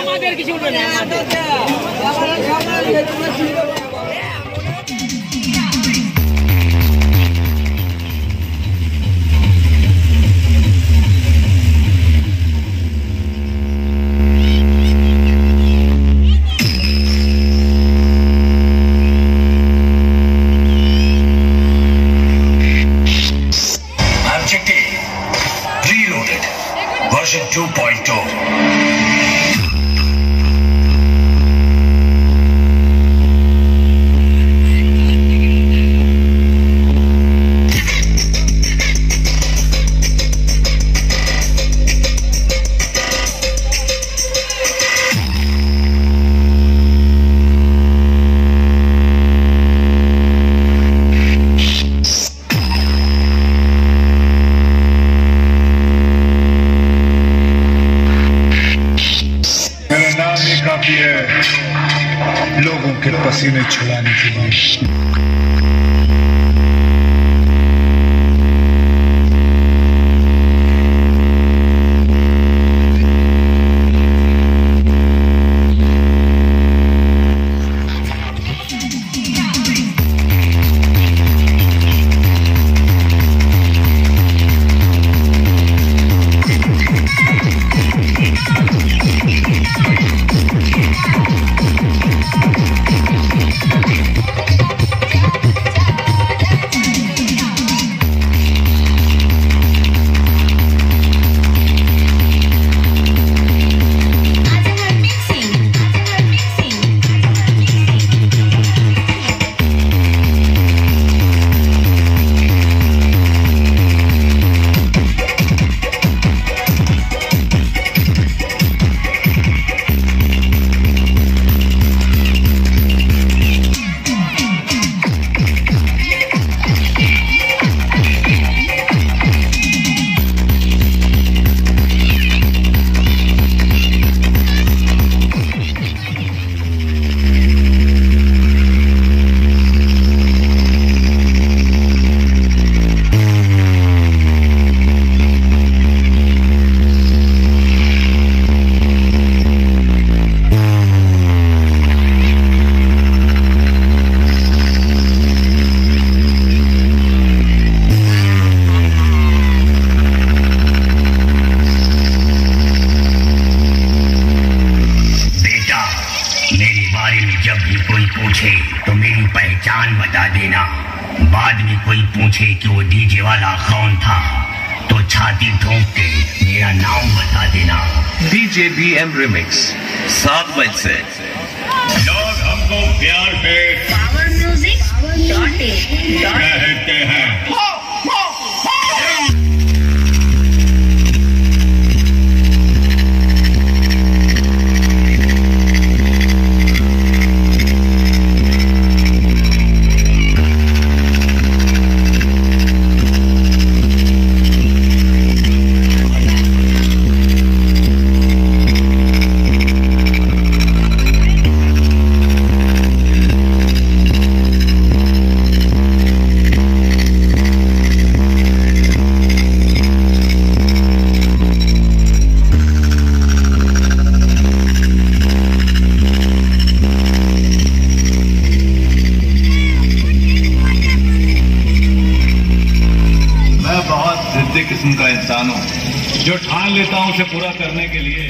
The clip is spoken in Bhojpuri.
আমাদের কিছু নেই। Version 2.2. लोगों के पसीने छुड़ाने के लिए। तो मेरी पहचान बता देना। बाद में कोई पूछे कि वो डीजे वाला कौन था तो छाती ठोक के मेरा नाम बता देना। डीजे BM रिमिक्स 7 बजे से। लोग हमको प्यार पे पावर म्यूजिक कहते हैं। किस्म का इंसान हूँ जो ठान लेता हूँ उसे पूरा करने के लिए